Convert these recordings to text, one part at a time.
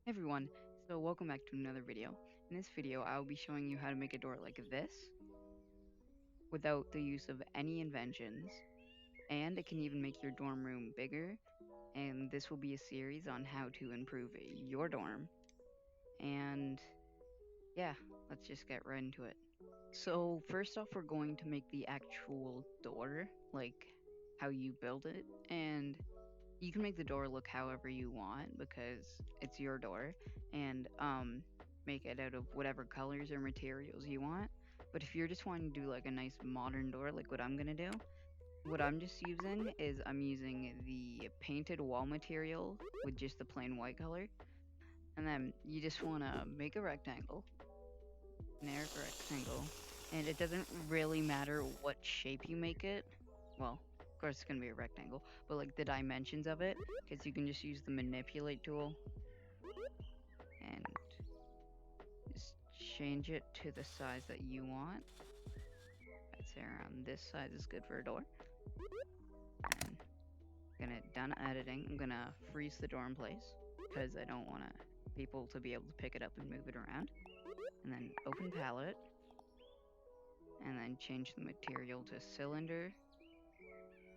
Everyone, so welcome back to another video. In this video, I'll be showing you how to make a door like this without the use of any inventions, and it can even make your dorm room bigger, and this will be a series on how to improve your dorm. And yeah, let's just get right into it. So first off, we're going to make the actual door, like how you build it, and you can make the door look however you want because it's your door, and make it out of whatever colors or materials you want. But if you're just wanting to do like a nice modern door like what I'm gonna do, what I'm just using is I'm using the painted wall material with just the plain white color. And then you just want to make a rectangle, generic rectangle, and it doesn't really matter what shape you make it. Well, of course it's gonna be a rectangle, but like the dimensions of it, because you can just use the manipulate tool and just change it to the size that you want. I'd say around this size is good for a door. And I'm gonna done editing. I'm gonna freeze the door in place because I don't want people to be able to pick it up and move it around. And then open palette, and then change the material to cylinder.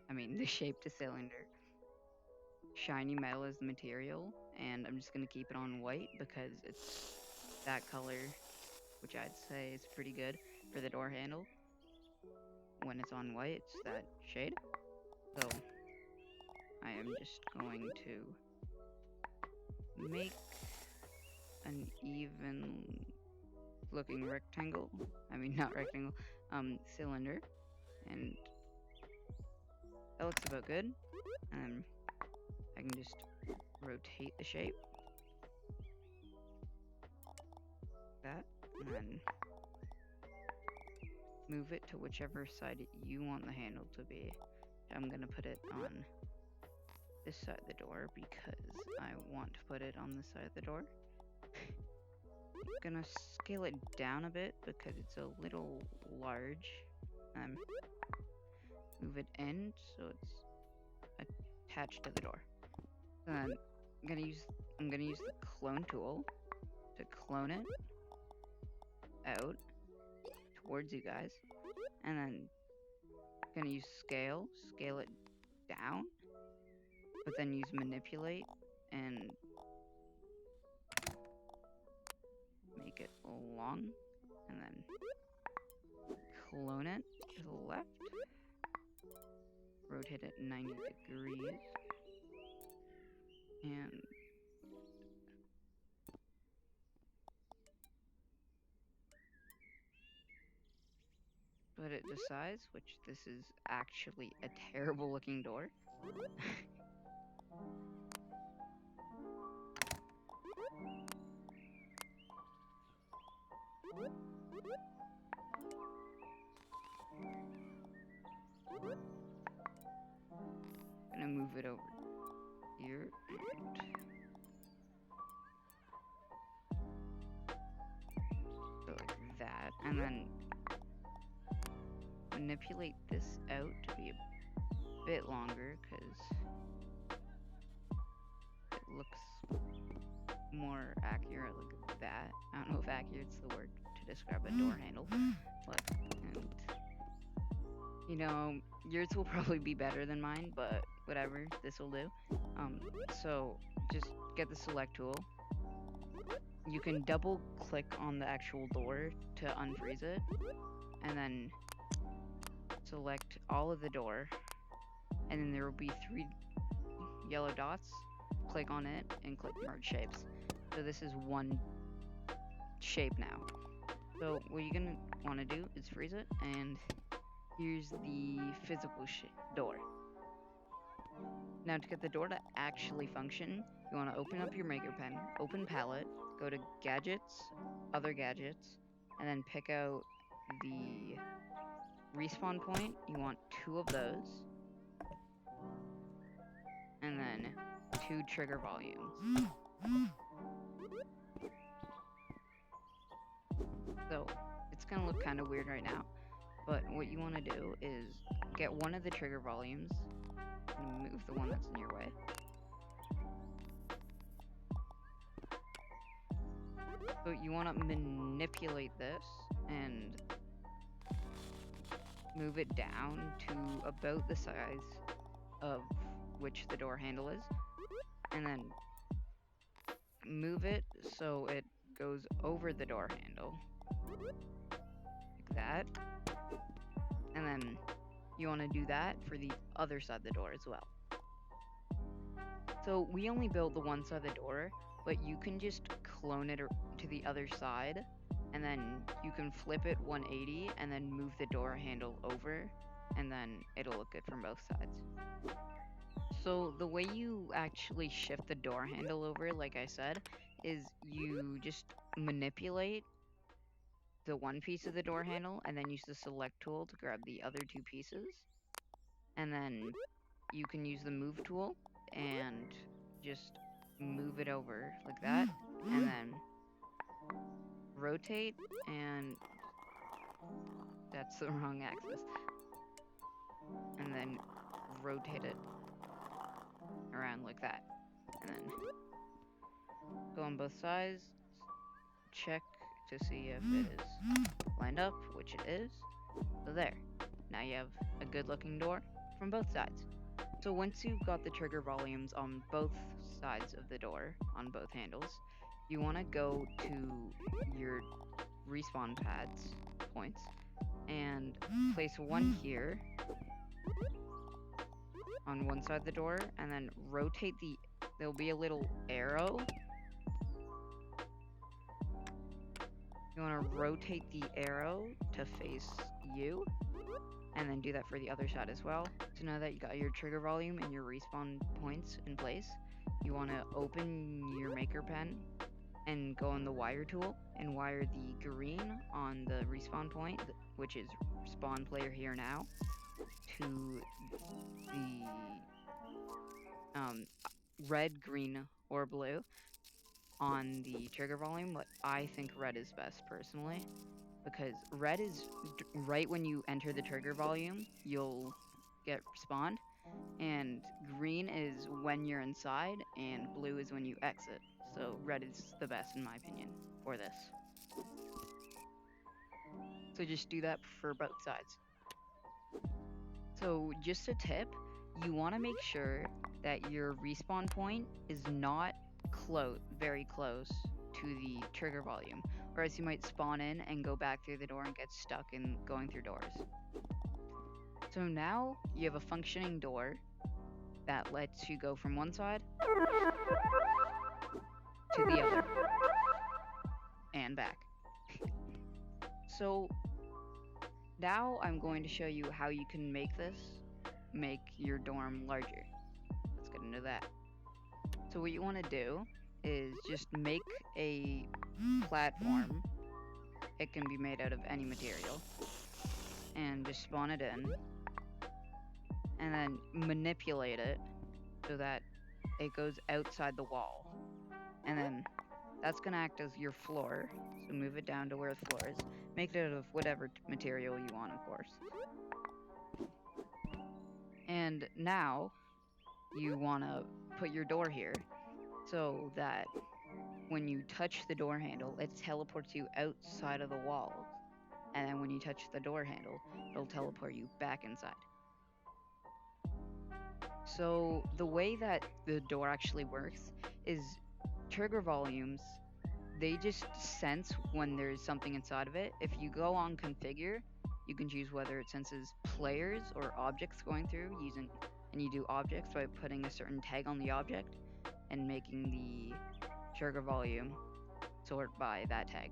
I mean the shape to cylinder. Shiny metal is the material, and I'm just gonna keep it on white because it's that color, which I'd say is pretty good for the door handle. When it's on white, it's that shade. So I am just going to make an even looking rectangle. I mean not rectangle, cylinder, and that looks about good. And I can just rotate the shape. That, and then move it to whichever side you want the handle to be. I'm gonna put it on this side of the door because I want to put it on this side of the door. I'm gonna scale it down a bit because it's a little large. Move it in so it's attached to the door. Then I'm gonna use the clone tool to clone it out towards you guys, and then I'm gonna use scale it down, but then use manipulate and make it long, and then clone it to the left, rotate it 90 degrees, and put it to size, which this is actually a terrible looking door. Gonna move it over here and go like that, and then manipulate this out to be a bit longer because it looks more accurate like that. I don't know if accurate's the word to describe a door handle, but and you know, yours will probably be better than mine, but whatever, this will do. So just get the select tool. You can double click on the actual door to unfreeze it, and then select all of the door, and then there will be 3 yellow dots. Click on it and click merge shapes. So this is one shape now. So what you're gonna want to do is freeze it, and here's the physical door. Now to get the door to actually function, you want to open up your maker pen, open palette, go to gadgets, other gadgets, and then pick out the respawn point. You want 2 of those, and then 2 trigger volumes. So it's gonna look kind of weird right now, but what you want to do is get one of the trigger volumes and move the one that's in your way. So you want to manipulate this and move it down to about the size of which the door handle is, and then move it so it goes over the door handle, like that. And then you want to do that for the other side of the door as well. So we only built the one side of the door, but you can just clone it to the other side, and then you can flip it 180 and then move the door handle over, and then it'll look good from both sides. So the way you actually shift the door handle over, like I said, is you just manipulate the one piece of the door handle and then use the select tool to grab the other two pieces. And then you can use the move tool and just move it over like that, and then rotate, and that's the wrong axis, and then rotate it around like that, and then go on both sides, check to see if it is lined up, which it is. So there, now you have a good looking door from both sides. So once you've got the trigger volumes on both sides of the door, on both handles, you want to go to your respawn pads points and place one here on one side of the door, and then rotate there'll be a little arrow. You want to rotate the arrow to face you, and then do that for the other side as well. So now that you got your trigger volume and your respawn points in place, you want to open your maker pen and go on the wire tool and wire the green on the respawn point, which is spawn player here now, to the red, green, or blue on the trigger volume, but I think red is best personally, because red is right when you enter the trigger volume, you'll get spawned, and green is when you're inside, and blue is when you exit. So red is the best in my opinion for this. So just do that for both sides. So just a tip, you want to make sure that your respawn point is not very close to the trigger volume, or else you might spawn in and go back through the door and get stuck in going through doors. So now you have a functioning door that lets you go from one side to the other and back. So now I'm going to show you how you can make your dorm larger. Let's get into that. So what you want to do is just make a platform. It can be made out of any material, and just spawn it in, and then manipulate it so that it goes outside the wall, and then that's going to act as your floor. So move it down to where the floor is. Make it out of whatever material you want, of course. And now you want to put your door here so that when you touch the door handle, it teleports you outside of the walls. And then when you touch the door handle, it'll teleport you back inside. So the way that the door actually works is trigger volumes, they just sense when there's something inside of it. If you go on configure, you can choose whether it senses players or objects going through and you do objects by putting a certain tag on the object and making the trigger volume sort by that tag.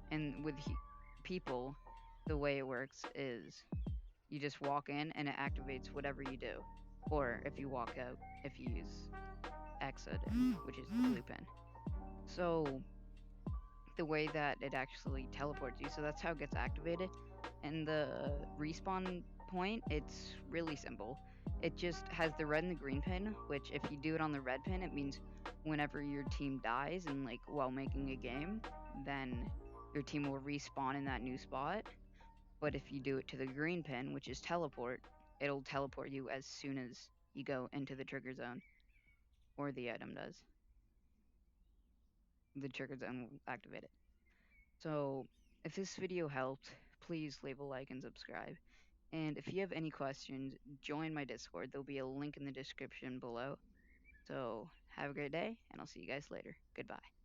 And with people, the way it works is you just walk in and it activates whatever you do. Or if you walk out, if you use exit, which is the blue pin. So the way that it actually teleports you, so that's how it gets activated. And the respawn point, it's really simple. It just has the red and the green pin, which if you do it on the red pin, it means whenever your team dies and like while making a game, then your team will respawn in that new spot. But if you do it to the green pin, which is teleport, it'll teleport you as soon as you go into the trigger zone, or the item does. The trigger zone will activate it. So, if this video helped, please leave a like and subscribe. And if you have any questions, join my Discord. There'll be a link in the description below. So, have a great day, and I'll see you guys later. Goodbye.